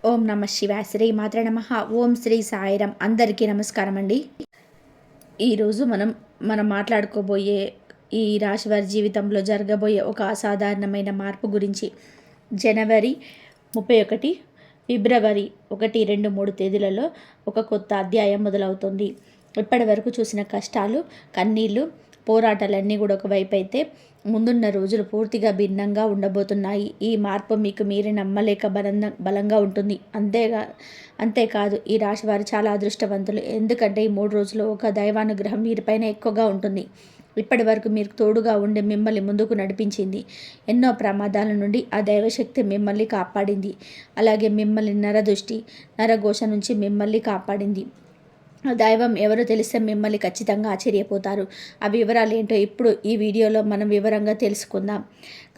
ఓం నమ శివాయ. శ్రీ మాత్రే నమః. ఓం శ్రీ సాయిరాం. అందరికీ నమస్కారం అండి. ఈరోజు మనం మాట్లాడుకోబోయే ఈ రాశి వారి జీవితంలో జరగబోయే ఒక అసాధారణమైన మార్పు గురించి. జనవరి 31, ఫిబ్రవరి 1, 2, 3 తేదీలలో ఒక కొత్త అధ్యాయం మొదలవుతుంది. ఇప్పటి వరకు చూసిన కష్టాలు, కన్నీళ్ళు, పోరాటాలన్నీ కూడా ఒకవైపు అయితే, ముందున్న రోజులు పూర్తిగా భిన్నంగా ఉండబోతున్నాయి. ఈ మార్పు మీకు మీరే నమ్మలేక బలంగా ఉంటుంది. అంతేకాదు ఈ రాశి వారు చాలా అదృష్టవంతులు. ఎందుకంటే ఈ 3 రోజులు ఒక దైవానుగ్రహం వీరిపైన ఎక్కువగా ఉంటుంది. ఇప్పటి వరకు మీరు తోడుగా ఉండి మిమ్మల్ని ముందుకు నడిపించింది. ఎన్నో ప్రమాదాల నుండి ఆ దైవశక్తి మిమ్మల్ని కాపాడింది. అలాగే మిమ్మల్ని నరదృష్టి, నరఘోష నుంచి మిమ్మల్ని కాపాడింది. దైవం ఎవరో తెలిస్తే మిమ్మల్ని ఖచ్చితంగా ఆశ్చర్యపోతారు. ఆ వివరాలు ఏంటో ఇప్పుడు ఈ వీడియోలో మనం వివరంగా తెలుసుకుందాం.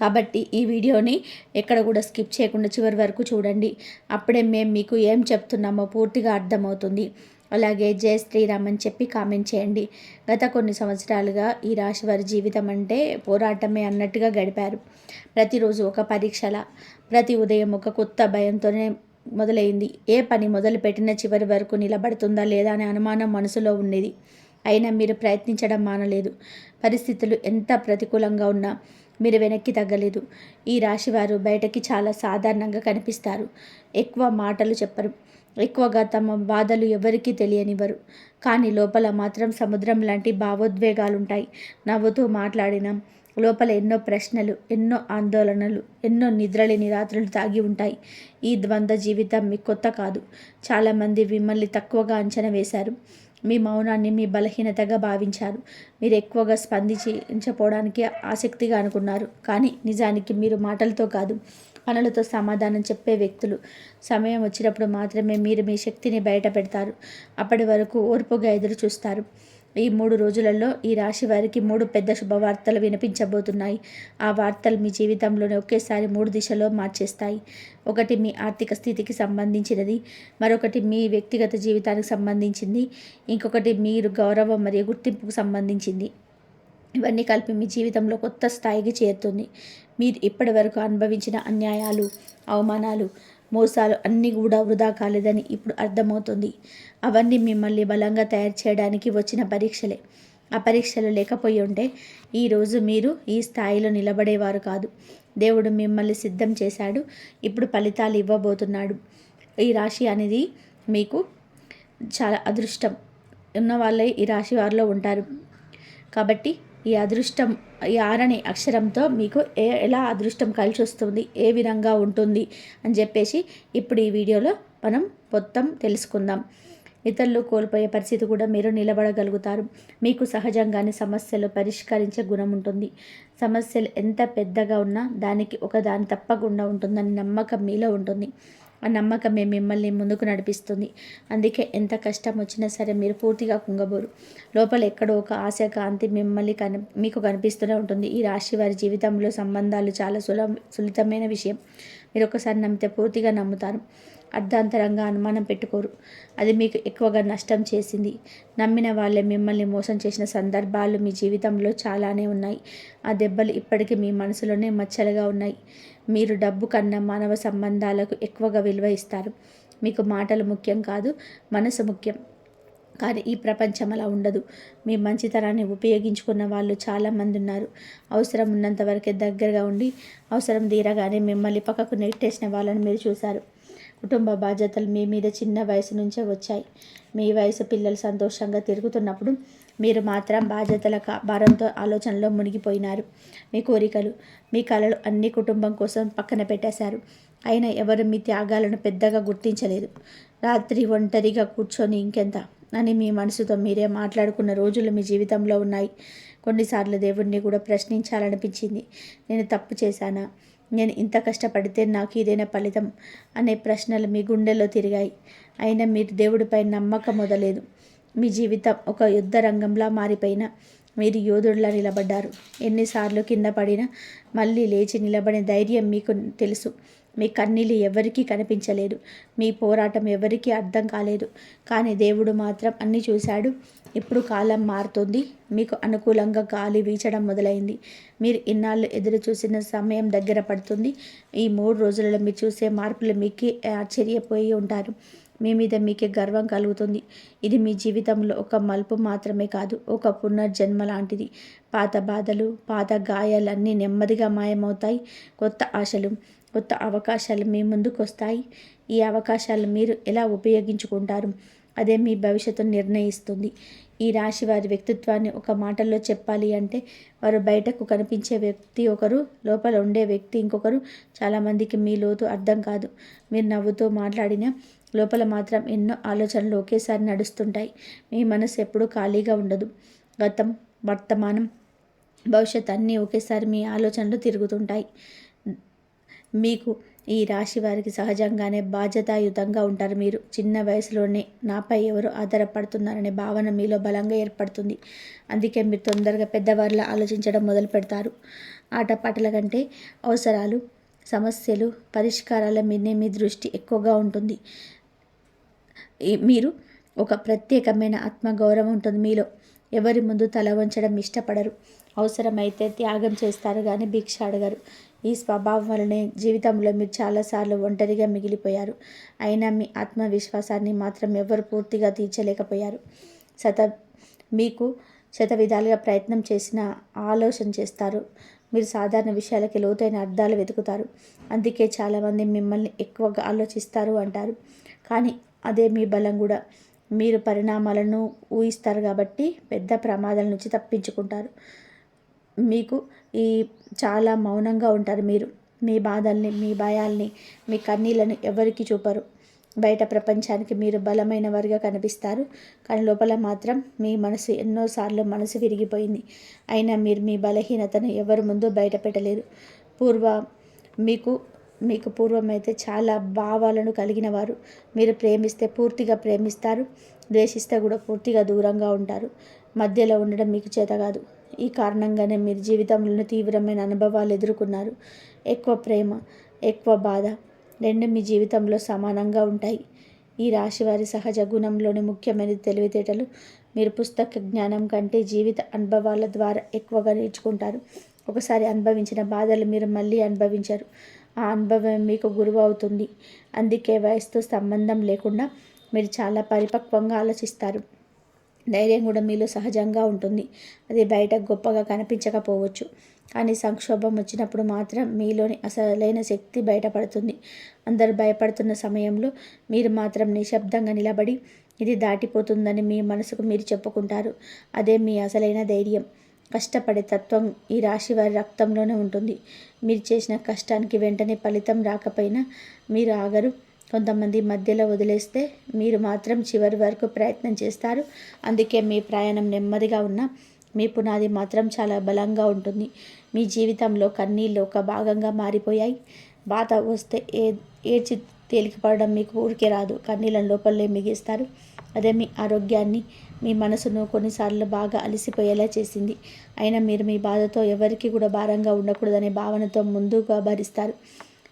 కాబట్టి ఈ వీడియోని ఎక్కడ కూడా స్కిప్ చేయకుండా చివరి వరకు చూడండి. అప్పుడే మేము మీకు ఏం చెప్తున్నామో పూర్తిగా అర్థమవుతుంది. అలాగే జై శ్రీరామ్ అని చెప్పి కామెంట్ చేయండి. గత కొన్ని సంవత్సరాలుగా ఈ రాశి వారి జీవితం అంటే పోరాటమే అన్నట్టుగా గడిపారు. ప్రతిరోజు ఒక పరీక్షల, ప్రతి ఉదయం ఒక కొత్త భయంతోనే మొదలైంది. ఏ పని మొదలుపెట్టిన చివరి వరకు నిలబడుతుందా లేదా అనే అనుమానం మనసులో ఉండేది. అయినా మీరు ప్రయత్నించడం మానలేదు. పరిస్థితులు ఎంత ప్రతికూలంగా ఉన్నా మీరు వెనక్కి తగ్గలేదు. ఈ రాశివారు బయటకి చాలా సాధారణంగా కనిపిస్తారు. ఎక్కువ మాటలు చెప్పరు. ఎక్కువగా తమ బాధలు ఎవరికీ తెలియనివ్వరు. కానీ లోపల మాత్రం సముద్రం లాంటి భావోద్వేగాలుంటాయి. నవ్వుతూ మాట్లాడినా లోపల ఎన్నో ప్రశ్నలు, ఎన్నో ఆందోళనలు, ఎన్నో నిద్రలేని రాత్రులు దాగి ఉంటాయి. ఈ ద్వంద్వ జీవితం మీకు కొత్త కాదు. చాలామంది మిమ్మల్ని తక్కువగా అంచనా వేశారు. మీ మౌనాన్ని మీ బలహీనతగా భావించారు. మీరు ఎక్కువగా స్పందించకపోవడానికి ఆసక్తిగా అనుకున్నారు. కానీ నిజానికి మీరు మాటలతో కాదు, పనులతో సమాధానం చెప్పే వ్యక్తులు. సమయం వచ్చినప్పుడు మాత్రమే మీరు మీ శక్తిని బయట పెడతారు. అప్పటి వరకు ఓర్పుగా ఎదురు చూస్తారు. ఈ 3 రోజులలో ఈ రాశి వారికి 3 పెద్ద శుభవార్తలు వినిపించబోతున్నాయి. ఆ వార్తలు మీ జీవితంలోనే ఒకేసారి 3 దిశలో మార్చేస్తాయి. ఒకటి మీ ఆర్థిక స్థితికి సంబంధించినది, మరొకటి మీ వ్యక్తిగత జీవితానికి సంబంధించింది, ఇంకొకటి మీరు గౌరవం మరియు గుర్తింపుకు సంబంధించింది. ఇవన్నీ కలిపి మీ జీవితంలో కొత్త స్థాయికి చేరుతుంది. మీరు ఇప్పటి వరకు అనుభవించిన అన్యాయాలు, అవమానాలు, మోసాలు అన్నీ కూడా వృధా కాలేదని ఇప్పుడు అర్థమవుతుంది. అవన్నీ మిమ్మల్ని బలంగా తయారు చేయడానికి వచ్చిన పరీక్షలే. ఆ పరీక్షలు లేకపోయి ఉంటే ఈరోజు మీరు ఈ స్థాయిలో నిలబడేవారు కాదు. దేవుడు మిమ్మల్ని సిద్ధం చేశాడు. ఇప్పుడు ఫలితాలు ఇవ్వబోతున్నాడు. ఈ రాశి అనేది మీకు చాలా అదృష్టం ఉన్న వాళ్ళే ఈ రాశి వారిలో ఉంటారు. కాబట్టి ఈ అదృష్టం, ఈ ఆరని అక్షరంతో మీకు ఎలా అదృష్టం కలిసి వస్తుంది, ఏ విధంగా ఉంటుంది అని చెప్పేసి ఇప్పుడు ఈ వీడియోలో మనం మొత్తం తెలుసుకుందాం. ఇతరులు కోల్పోయే పరిస్థితి కూడా మీరు నిలబడగలుగుతారు. మీకు సహజంగానే సమస్యలు పరిష్కరించే గుణం ఉంటుంది. సమస్యలు ఎంత పెద్దగా ఉన్నా దానికి ఒక దాని తప్పకుండా ఉంటుందని నమ్మకం మీలో ఉంటుంది. ఆ నమ్మకమే మిమ్మల్ని ముందుకు నడిపిస్తుంది. అందుకే ఎంత కష్టం వచ్చినా సరే మీరు పూర్తిగా కుంగబోరు. లోపల ఎక్కడో ఒక ఆశ కాంతి మీకు కనిపిస్తూనే ఉంటుంది. ఈ రాశి వారి జీవితంలో సంబంధాలు చాలా సున్నితమైన విషయం. మీరు ఒకసారి నమ్మితే పూర్తిగా నమ్ముతారు. అర్ధాంతరంగా అనుమానం పెట్టుకోరు. అది మీకు ఎక్కువగా నష్టం చేసింది. నమ్మిన వాళ్ళే మిమ్మల్ని మోసం చేసిన సందర్భాలు మీ జీవితంలో చాలానే ఉన్నాయి. ఆ దెబ్బలు ఇప్పటికీ మీ మనసులోనే మచ్చలుగా ఉన్నాయి. మీరు డబ్బు కన్నా మానవ సంబంధాలకు ఎక్కువగా విలువ ఇస్తారు. మీకు మాటలు ముఖ్యం కాదు, మనసు ముఖ్యం. కానీ ఈ ప్రపంచం అలా ఉండదు. మీ మంచితనాన్ని ఉపయోగించుకున్న వాళ్ళు చాలామంది ఉన్నారు. అవసరం ఉన్నంత వరకే దగ్గరగా ఉండి, అవసరం తీరగానే మిమ్మల్ని పక్కకు నెట్టేసిన వాళ్ళని మీరు చూశారు. కుటుంబ బాధ్యతలు మీ మీద చిన్న వయసు నుంచే వచ్చాయి. మీ వయసు పిల్లలు సంతోషంగా తిరుగుతున్నప్పుడు మీరు మాత్రం బాధ్యతల భారంతో ఆలోచనలో మునిగిపోయినారు. మీ కోరికలు, మీ కలలు అన్ని కుటుంబం కోసం పక్కన పెట్టేశారు. అయినా ఎవరు మీ త్యాగాలను పెద్దగా గుర్తించలేదు. రాత్రి ఒంటరిగా కూర్చొని ఇంకెంత అని మీ మనసుతో మీరే మాట్లాడుకున్న రోజులు మీ జీవితంలో ఉన్నాయి. కొన్నిసార్లు దేవుడిని కూడా ప్రశ్నించాలనిపించింది. నేను తప్పు చేశానా? నేను ఇంత కష్టపడితే నాకు ఇదేనా ఫలితం అనే ప్రశ్నలు మీ గుండెల్లో తిరిగాయి. అయినా మీరు దేవుడిపై నమ్మకం వదలేదు. మీ జీవితం ఒక యుద్ధ రంగంలా మారిపోయినా మీరు యోధుడిలా నిలబడ్డారు. ఎన్నిసార్లు కింద పడినా మళ్ళీ లేచి నిలబడే ధైర్యం మీకు తెలుసు. మీ కన్నీళ్ళు ఎవరికీ కనిపించలేదు. మీ పోరాటం ఎవరికీ అర్థం కాలేదు. కానీ దేవుడు మాత్రం అన్నీ చూశాడు. ఇప్పుడు కాలం మారుతుంది. మీకు అనుకూలంగా గాలి వీచడం మొదలైంది. మీరు ఇన్నాళ్ళు ఎదురు చూసిన సమయం దగ్గర పడుతుంది. ఈ 3 రోజులలో మీరు చూసే మార్పులు మీకే ఆశ్చర్యపోయి ఉంటారు. మీ మీద మీకే గర్వం కలుగుతుంది. ఇది మీ జీవితంలో ఒక మలుపు మాత్రమే కాదు, ఒక పునర్జన్మ లాంటిది. పాత బాధలు, పాత గాయాలన్నీ నెమ్మదిగా మాయమవుతాయి. కొత్త ఆశలు, కొత్త అవకాశాలు మీ ముందుకు వస్తాయి. ఈ అవకాశాలు మీరు ఎలా ఉపయోగించుకుంటారు అదే మీ భవిష్యత్తును నిర్ణయిస్తుంది. ఈ రాశి వారి వ్యక్తిత్వాన్ని ఒక మాటల్లో చెప్పాలి అంటే, వారు బయటకు కనిపించే వ్యక్తి ఒకరు, లోపల ఉండే వ్యక్తి ఇంకొకరు. చాలామందికి మీ లోతు అర్థం కాదు. మీరు నవ్వుతూ మాట్లాడినా లోపల మాత్రం ఎన్నో ఆలోచనలు ఒకేసారి నడుస్తుంటాయి. మీ మనసు ఎప్పుడూ ఖాళీగా ఉండదు. గతం, వర్తమానం, భవిష్యత్ అన్నీ ఒకేసారి మీ ఆలోచనలు తిరుగుతుంటాయి. మీకు ఈ రాశి వారికి సహజంగానే బాధ్యతాయుతంగా ఉంటారు. మీరు చిన్న వయసులోనే నాపై ఎవరు ఆధారపడుతున్నారనే భావన మీలో బలంగా ఏర్పడుతుంది. అందుకే మీరు తొందరగా పెద్దవారిలా ఆలోచించడం మొదలు పెడతారు. ఆటపాటల కంటే అవసరాలు, సమస్యలు, పరిష్కారాల మీదే మీ దృష్టి ఎక్కువగా ఉంటుంది. మీరు ఒక ప్రత్యేకమైన ఆత్మగౌరవం ఉంటుంది మీలో. ఎవరి ముందు తల వంచడం ఇష్టపడరు. అవసరమైతే త్యాగం చేస్తారు కానీ భిక్ష అడగరు. ఈ స్వభావం వలనే జీవితంలో మీరు చాలాసార్లు ఒంటరిగా మిగిలిపోయారు. అయినా మీ ఆత్మవిశ్వాసాన్ని మాత్రం ఎవరు పూర్తిగా తీర్చలేకపోయారు. మీకు శతవిధాలుగా ప్రయత్నం చేసిన ఆలోచన చేస్తారు. మీరు సాధారణ విషయాలకి లోతైన అర్థాలు వెతుకుతారు. అందుకే చాలామంది మిమ్మల్ని ఎక్కువగా ఆలోచిస్తారు అంటారు. కానీ అదే మీ బలం కూడా. మీరు పరిణామాలను ఊహిస్తారు కాబట్టి పెద్ద ప్రమాదాల నుంచి తప్పించుకుంటారు. మీకు చాలా మౌనంగా ఉంటారు. మీరు మీ బాధల్ని, మీ భయాల్ని, మీ కన్నీళ్లను ఎవరికి చూపరు. బయట ప్రపంచానికి మీరు బలమైన వారిగా కనిపిస్తారు. కానీ లోపల మాత్రం మీ మనసు ఎన్నోసార్లు మనసు విరిగిపోయింది. అయినా మీరు మీ బలహీనతను ఎవరి ముందు బయట పెట్టలేరు. మీకు పూర్వమైతే చాలా భావాలను కలిగిన వారు. మీరు ప్రేమిస్తే పూర్తిగా ప్రేమిస్తారు, ద్వేషిస్తే కూడా పూర్తిగా దూరంగా ఉంటారు. మధ్యలో ఉండడం మీకు చేత కాదు. ఈ కారణంగానే మీరు జీవితంలోని తీవ్రమైన అనుభవాలు ఎదుర్కొన్నారు. ఎక్కువ ప్రేమ, ఎక్కువ బాధ రెండు మీ జీవితంలో సమానంగా ఉంటాయి. ఈ రాశివారి సహజ గుణంలోని ముఖ్యమైనది తెలివితేటలు. మీరు పుస్తక జ్ఞానం కంటే జీవిత అనుభవాల ద్వారా ఎక్కువగా నేర్చుకుంటారు. ఒకసారి అనుభవించిన బాధలు మీరు మళ్ళీ అనుభవించరు. ఆ అనుభవం మీకు గురువు అవుతుంది. అందుకే వయసుతో సంబంధం లేకుండా మీరు చాలా పరిపక్వంగా ఆలోచిస్తారు. ధైర్యం కూడా మీలో సహజంగా ఉంటుంది. అది బయట గొప్పగా కనిపించకపోవచ్చు, కానీ సంక్షోభం వచ్చినప్పుడు మాత్రం మీలోని అసలైన శక్తి బయటపడుతుంది. అందరూ భయపడుతున్న సమయంలో మీరు మాత్రం నిశ్శబ్దంగా నిలబడి ఇది దాటిపోతుందని మీ మనసుకు మీరు చెప్పుకుంటారు. అదే మీ అసలైన ధైర్యం. కష్టపడే తత్వం ఈ రాశి వారి రక్తంలోనే ఉంటుంది. మీరు చేసిన కష్టానికి వెంటనే ఫలితం రాకపోయినా మీరు ఆగరు. కొంతమంది మధ్యలో వదిలేస్తే మీరు మాత్రం చివరి వరకు ప్రయత్నం చేస్తారు. అందుకే మీ ప్రయాణం నెమ్మదిగా ఉన్నా మీ పునాది మాత్రం చాలా బలంగా ఉంటుంది. మీ జీవితంలో కన్నీళ్ళు ఒక భాగంగా మారిపోయాయి. బాధ వస్తే ఏడ్చి తేలికపడడం మీకు ఊరికే రాదు. కన్నీళ్ళని లోపలే మిగిస్తారు. అదే మీ ఆరోగ్యాన్ని, మీ మనసును కొన్నిసార్లు బాగా అలసిపోయేలా చేసింది. అయినా మీరు మీ బాధతో ఎవరికి కూడా భారంగా ఉండకూడదనే భావనతో ముందుగా భరిస్తారు.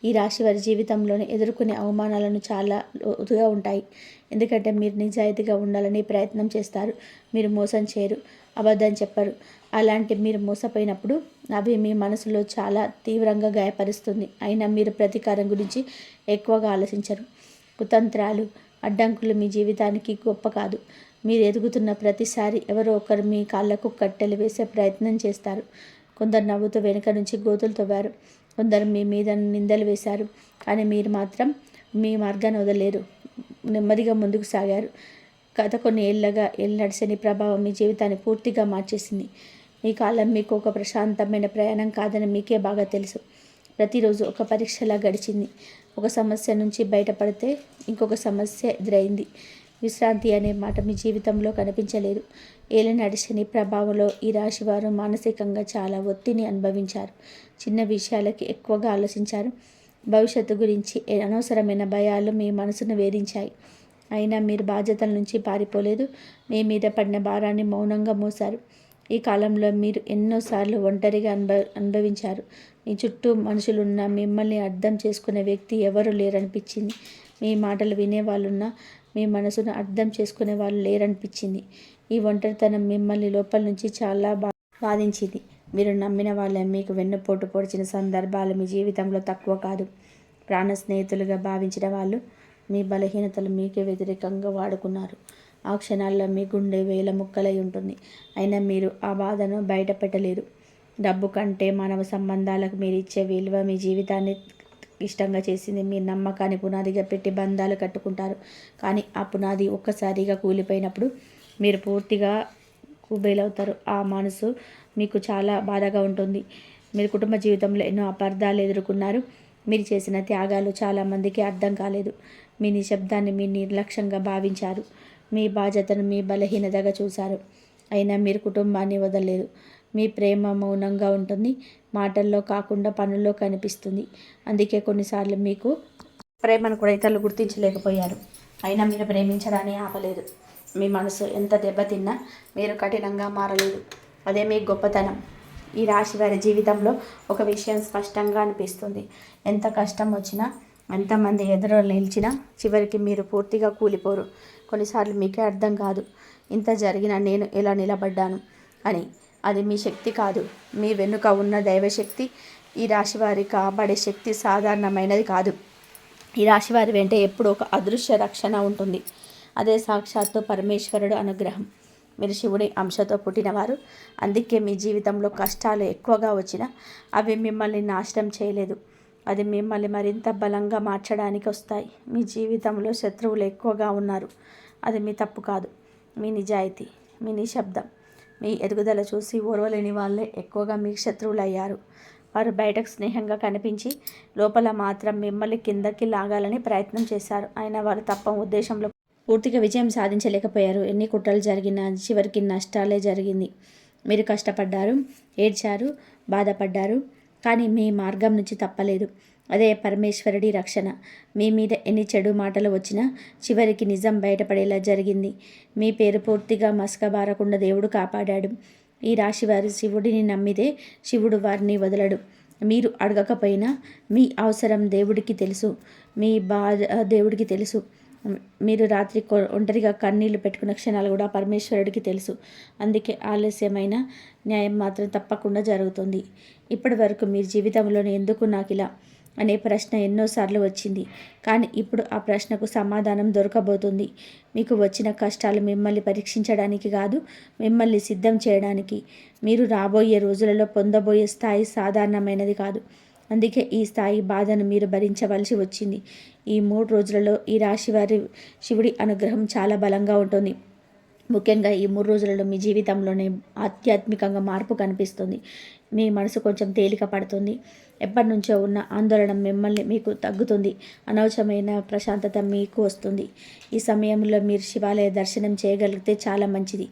ఈ రాశి వారి జీవితంలోనే ఎదుర్కొనే అవమానాలను చాలా లోతుగా ఉంటాయి. ఎందుకంటే మీరు నిజాయితీగా ఉండాలని ప్రయత్నం చేస్తారు. మీరు మోసం చేయరు, అబద్ధం చెప్పరు. అలాంటి మీరు మోసపోయినప్పుడు అవి మీ మనసులో చాలా తీవ్రంగా గాయపరుస్తుంది. అయినా మీరు ప్రతీకారం గురించి ఎక్కువగా ఆలోచించరు. కుతంత్రాలు, అడ్డంకులు మీ జీవితానికి గొప్ప కాదు. మీరు ఎదుగుతున్న ప్రతిసారి ఎవరో ఒకరు మీ కాళ్ళకు కట్టెలు వేసే ప్రయత్నం చేస్తారు. కొందరు నవ్వుతూ వెనుక నుంచి గోతులు తవ్వారు. కొందరు మీ మీద నిందలు వేశారు. కానీ మీరు మాత్రం మీ మార్గాన్ని వదలలేరు. నెమ్మదిగా ముందుకు సాగారు. గత కొన్ని ఏళ్ళగా నడిచని ప్రభావం మీ జీవితాన్ని పూర్తిగా మార్చేసింది. ఈ కాలం మీకు ఒక ప్రశాంతమైన ప్రయాణం కాదని మీకే బాగా తెలుసు. ప్రతిరోజు ఒక పరీక్షలా గడిచింది. ఒక సమస్య నుంచి బయటపడితే ఇంకొక సమస్య ఎదురైంది. విశ్రాంతి అనే మాట మీ జీవితంలో కనిపించలేదు. ఏలినాటి శని ప్రభావంలో ఈ రాశివారు మానసికంగా చాలా ఒత్తిడిని అనుభవించారు. చిన్న విషయాలకి ఎక్కువగా ఆలోచించారు. భవిష్యత్తు గురించి అనవసరమైన భయాలు మీ మనసును వేధించాయి. అయినా మీరు బాధ్యతల నుంచి పారిపోలేదు. మీ మీద పడిన భారాన్ని మౌనంగా మోశారు. ఈ కాలంలో మీరు ఎన్నోసార్లు ఒంటరిగా అనుభవించారు. మీ చుట్టూ మనుషులున్నా మిమ్మల్ని అర్థం చేసుకునే వ్యక్తి ఎవరు లేరనిపించింది. మీ మాటలు వినేవాళ్ళున్నా మీ మనసును అర్థం చేసుకునే వాళ్ళు లేరనిపించింది. ఈ ఒంటరితనం మిమ్మల్ని లోపల నుంచి చాలా బాధించింది. మీరు నమ్మిన వాళ్ళే మీకు వెన్నుపోటు పొడిచిన సందర్భాలు మీ జీవితంలో తక్కువ కాదు. ప్రాణ స్నేహితులుగా భావించిన వాళ్ళు మీ బలహీనతలు మీకే వ్యతిరేకంగా వాడుకున్నారు. ఆ క్షణాల్లో మీ గుండె వేల ముక్కలై ఉంటుంది. అయినా మీరు ఆ బాధను బయట పెట్టలేరు. డబ్బు కంటే మానవ సంబంధాలకు మీరు ఇచ్చే విలువ మీ జీవితాన్ని ఇష్టంగా చేసింది. మీ నమ్మకాన్ని పునాదిగా పెట్టి బంధాలు కట్టుకుంటారు. కానీ ఆ పునాది ఒక్కసారిగా కూలిపోయినప్పుడు మీరు పూర్తిగా కుబేలవుతారు. ఆ మనసు మీకు చాలా బాధగా ఉంటుంది. మీరు కుటుంబ జీవితంలో ఎన్నో అపార్థాలు ఎదుర్కొన్నారు. మీరు చేసిన త్యాగాలు చాలామందికి అర్థం కాలేదు. మీ నిశ్శబ్దాన్ని మీ నిర్లక్ష్యంగా భావించారు. మీ బాధ్యతను మీ బలహీనతగా చూశారు. అయినా మీరు కుటుంబాన్ని వదలలేదు. మీ ప్రేమ మౌనంగా ఉంటుంది. మాటల్లో కాకుండా పనుల్లో కనిపిస్తుంది. అందుకే కొన్నిసార్లు మీకు ప్రేమను కూడా ఇతరులు గుర్తించలేకపోయారు. అయినా మీరు ప్రేమించడాన్ని ఆపలేదు. మీ మనసు ఎంత దెబ్బతిన్నా మీరు కఠినంగా మారలేదు. అదే మీ గొప్పతనం. ఈ రాశి వారి జీవితంలో ఒక విషయం స్పష్టంగా అనిపిస్తుంది. ఎంత కష్టం వచ్చినా, ఎంతమంది ఎదురు నిలిచినా చివరికి మీరు పూర్తిగా కూలిపోరు. కొన్నిసార్లు మీకే అర్థం కాదు, ఇంత జరిగినా నేను ఎలా నిలబడ్డాను అని. అది మీ శక్తి కాదు, మీ వెనుక ఉన్న దైవశక్తి. ఈ రాశివారి కాపాడే శక్తి సాధారణమైనది కాదు. ఈ రాశివారి వెంట ఎప్పుడూ ఒక అదృశ్య రక్షణ ఉంటుంది. అదే సాక్షాత్తు పరమేశ్వరుడు అనుగ్రహం. మీరు శివుడి అంశతో పుట్టినవారు. అందుకే మీ జీవితంలో కష్టాలు ఎక్కువగా వచ్చినా అవి మిమ్మల్ని నాశనం చేయలేదు. అది మిమ్మల్ని మరింత బలంగా మార్చడానికి వస్తాయి. మీ జీవితంలో శత్రువులు ఎక్కువగా ఉన్నారు. అది మీ తప్పు కాదు, మీ నిజాయితీ, మీ నిశ్శబ్దం. మీ ఎదుగుదల చూసి ఓర్వలేని వాళ్ళే ఎక్కువగా మీకు శత్రువులు అయ్యారు. వారు బయటకు స్నేహంగా కనిపించి లోపల మాత్రం మిమ్మల్ని కిందకి లాగాలని ప్రయత్నం చేశారు. అయినా వారు తప్ప ఉద్దేశంలో పూర్తిగా విజయం సాధించలేకపోయారు. ఎన్ని కుట్రలు జరిగినా చివరికి నష్టాలే జరిగింది. మీరు కష్టపడ్డారు, ఏడ్చారు, బాధపడ్డారు, కానీ మీ మార్గం నుంచి తప్పలేదు. అదే పరమేశ్వరుడి రక్షణ. మీ మీద ఎన్ని చెడు మాటలు వచ్చినా చివరికి నిజం బయటపడేలా జరిగింది. మీ పేరు పూర్తిగా మసకబారకుండా దేవుడు కాపాడాడు. ఈ రాశివారి శివుడిని నమ్మితే శివుడు వారిని వదలడు. మీరు అడగకపోయినా మీ అవసరం దేవుడికి తెలుసు. మీ బాధ దేవుడికి తెలుసు. మీరు రాత్రి ఒంటరిగా కన్నీళ్లు పెట్టుకున్న క్షణాలు కూడా పరమేశ్వరుడికి తెలుసు. అందుకే ఆలస్యమైన న్యాయం మాత్రం తప్పకుండా జరుగుతుంది. ఇప్పటి వరకు మీ జీవితంలోనే ఎందుకు నాకు ఇలా అనే ప్రశ్న ఎన్నోసార్లు వచ్చింది. కానీ ఇప్పుడు ఆ ప్రశ్నకు సమాధానం దొరకబోతుంది. మీకు వచ్చిన కష్టాలు మిమ్మల్ని పరీక్షించడానికి కాదు, మిమ్మల్ని సిద్ధం చేయడానికి. మీరు రాబోయే రోజులలో పొందబోయే స్థాయి సాధారణమైనది కాదు. అందుకే ఈ స్థాయి బాధను మీరు భరించవలసి వచ్చింది. ఈ 3 రోజులలో ఈ రాశి వారి శివుడి అనుగ్రహం చాలా బలంగా ఉంటుంది. ముఖ్యంగా ఈ 3 రోజులలో మీ జీవితంలోనే ఆధ్యాత్మికంగా మార్పు కనిపిస్తుంది. మీ మనసు కొంచెం తేలిక పడుతుంది. ఎప్పటి నుంచో ఉన్న ఆందోళన మీకు తగ్గుతుంది. అనవసరమైన ప్రశాంతత మీకు వస్తుంది. ఈ సమయంలో మీరు శివాలయ దర్శనం చేయగలిగితే చాలా మంచిది.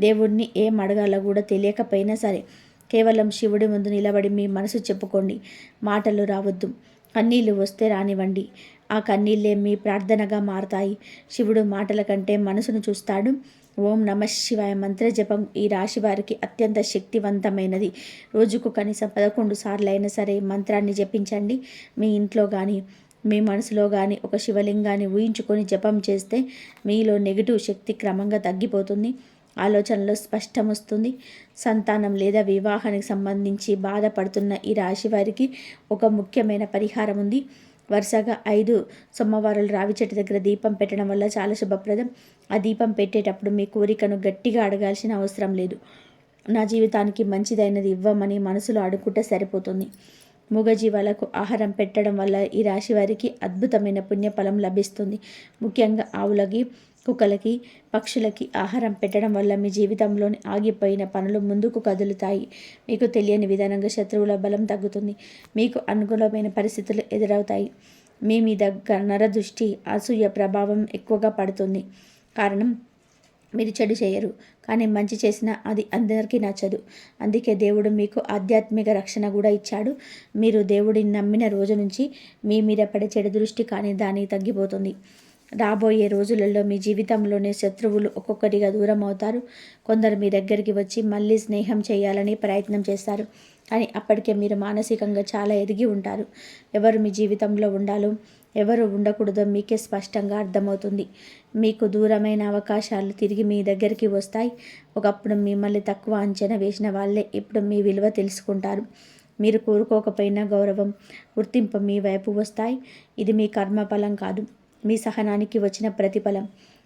దేవుడిని ఏం అడగాలో కూడా తెలియకపోయినా సరే కేవలం శివుడి ముందు నిలబడి మీ మనసు చెప్పుకోండి. మాటలు రావద్దు, కన్నీళ్ళు వస్తే రానివ్వండి. ఆ కన్నీళ్ళే మీ ప్రార్థనగా మారతాయి. శివుడు మాటల కంటే మనసును చూస్తాడు. ఓం నమః శివాయ మంత్ర జపం ఈ రాశి వారికి అత్యంత శక్తివంతమైనది. రోజుకు కనీసం 11 సార్లు అయినా సరే మంత్రాన్ని జపించండి. మీ ఇంట్లో కానీ మీ మనసులో కానీ ఒక శివలింగాన్ని ఊహించుకొని జపం చేస్తే మీలో నెగిటివ్ శక్తి క్రమంగా తగ్గిపోతుంది. ఆలోచనలో స్పష్టం వస్తుంది. సంతానం లేదా వివాహానికి సంబంధించి బాధపడుతున్న ఈ రాశి వారికి ఒక ముఖ్యమైన పరిహారం ఉంది. వరుసగా 5 సోమవారాలు రావి చెట్టు దగ్గర దీపం పెట్టడం వల్ల చాలా శుభప్రదం. ఆ దీపం పెట్టేటప్పుడు మీ కోరికను గట్టిగా అడగాల్సిన అవసరం లేదు. నా జీవితానికి మంచిదైనది ఇవ్వమని మనసులో అడుగుంటే సరిపోతుంది. మూగజీవాలకు ఆహారం పెట్టడం వల్ల ఈ రాశి వారికి అద్భుతమైన పుణ్యఫలం లభిస్తుంది. ముఖ్యంగా ఆవులకి, కుక్కలకి, పక్షులకి ఆహారం పెట్టడం వల్ల మీ జీవితంలోని ఆగిపోయిన పనులు ముందుకు కదులుతాయి. మీకు తెలియని విధానంగా శత్రువుల బలం తగ్గుతుంది. మీకు అనుకూలమైన పరిస్థితులు ఎదురవుతాయి. మీ మీద నరదృష్టి, అసూయ ప్రభావం ఎక్కువగా పడుతుంది. కారణం మీరు చెడు చేయరు, కానీ మంచి చేసినా అది అందరికీ నచ్చదు. అందుకే దేవుడు మీకు ఆధ్యాత్మిక రక్షణ కూడా ఇచ్చాడు. మీరు దేవుడిని నమ్మిన రోజు నుంచి మీ మీద పడే చెడు దృష్టి కానీ దాన్ని తగ్గిపోతుంది. రాబోయే రోజులలో మీ జీవితంలోని శత్రువులు ఒక్కొక్కటిగా దూరం అవుతారు. కొందరు మీ దగ్గరికి వచ్చి మళ్ళీ స్నేహం చేయాలని ప్రయత్నం చేస్తారు. కానీ అప్పటికే మీరు మానసికంగా చాలా ఎదిగి ఉంటారు. ఎవరు మీ జీవితంలో ఉండాలో, ఎవరు ఉండకూడదో మీకే స్పష్టంగా అర్థమవుతుంది. మీకు దూరమైన అవకాశాలు తిరిగి మీ దగ్గరికి వస్తాయి. ఒకప్పుడు మిమ్మల్ని తక్కువ అంచనా వేసిన వాళ్ళే ఇప్పుడు మీ విలువ తెలుసుకుంటారు. మీరు కోరుకోకపోయినా గౌరవం, గుర్తింపు మీ వైపు వస్తాయి. ఇది మీ కర్మఫలం కాదు, మీ సహనానికి వచ్చిన ప్రతిఫలం.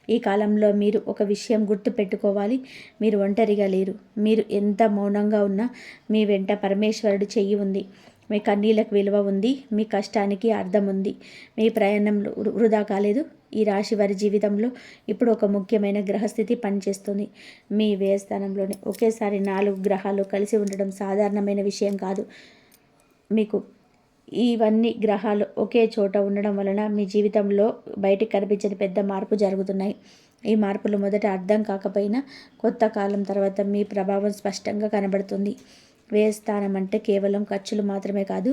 ఈ కాలంలో మీరు ఒక విషయం గుర్తు పెట్టుకోవాలి. మీరు ఒంటరిగా లేరు. మీరు ఎంత మౌనంగా ఉన్నా మీ వెంట పరమేశ్వరుడి చెయ్యి ఉంది. మీ కన్నీళ్ళకు విలువ ఉంది. మీ కష్టానికి అర్థం ఉంది. మీ ప్రయాణంలో వృధా కాలేదు. ఈ రాశి వారి జీవితంలో ఇప్పుడు ఒక ముఖ్యమైన గ్రహస్థితి పనిచేస్తుంది. మీ వ్యయస్థానంలోనే ఒకేసారి 4 గ్రహాలు కలిసి ఉండడం సాధారణమైన విషయం కాదు. మీకు ఇవన్నీ గ్రహాలు ఒకే చోట ఉండడం వలన మీ జీవితంలో బయటికి కనిపించని పెద్ద మార్పు జరుగుతున్నాయి. ఈ మార్పులు మొదట అర్థం కాకపోయినా కొత్త కాలం తర్వాత మీ ప్రభావం స్పష్టంగా కనబడుతుంది. వ్యయస్థానం అంటే కేవలం ఖర్చులు మాత్రమే కాదు,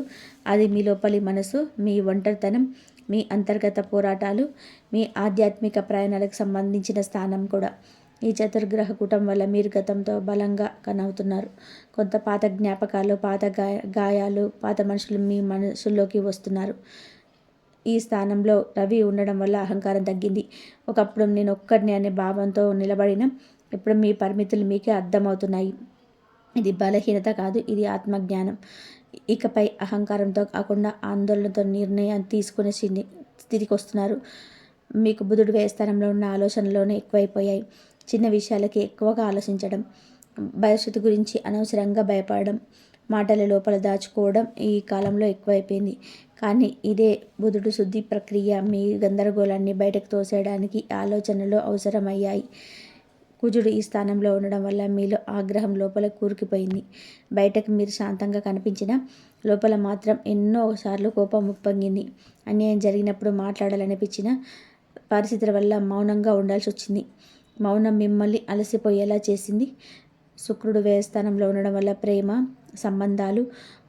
అది మీ లోపలి మనసు, మీ ఒంటరితనం, మీ అంతర్గత పోరాటాలు, మీ ఆధ్యాత్మిక ప్రయాణాలకు సంబంధించిన స్థానం కూడా. ఈ చతుర్గ్రహ కూటం వల్ల మీరు గతంతో బలంగా కనవుతున్నారు. కొంత పాత జ్ఞాపకాలు, పాత గాయాలు, పాత మనుషులు మీ మనసులోకి వస్తున్నారు. ఈ స్థానంలో రవి ఉండడం వల్ల అహంకారం తగ్గింది. ఒకప్పుడు నేను ఒక్కడిని అనే భావంతో నిలబడిన ఇప్పుడు మీ పరిమితులు మీకే అర్థమవుతున్నాయి. ఇది బలహీనత కాదు, ఇది ఆత్మజ్ఞానం. ఇకపై అహంకారంతో కాకుండా ఆందోళనతో నిర్ణయం తీసుకునే స్థితికి వస్తున్నారు. మీకు బుధుడు వ్యయస్థానంలో ఉన్న ఆలోచనలోనే ఎక్కువైపోయాయి. చిన్న విషయాలకి ఎక్కువగా ఆలోచించడం, భవిష్యత్తు గురించి అనవసరంగా భయపడడం, మాటల లోపల దాచుకోవడం ఈ కాలంలో ఎక్కువైపోయింది. కానీ ఇదే బుధుడు శుద్ధి ప్రక్రియ. మీ గందరగోళాన్ని బయటకు తోసేయడానికి ఆలోచనలు అవసరమయ్యాయి. కుజుడు ఈ స్థానంలో ఉండడం వల్ల మీలో ఆగ్రహం లోపల కూరుకుపోయింది. బయటకు మీరు శాంతంగా కనిపించినా లోపల మాత్రం ఎన్నోసార్లు కోపం ఉప్పొంగింది. అన్యాయం జరిగినప్పుడు మాట్లాడాలనిపించిన పరిస్థితుల వల్ల మౌనంగా ఉండాల్సి వచ్చింది. మౌనం మిమ్మల్ని అలసిపోయేలా చేసింది. శుక్రుడు వ్యయస్థానంలో ఉండడం వల్ల ప్రేమ, సంబంధాలు,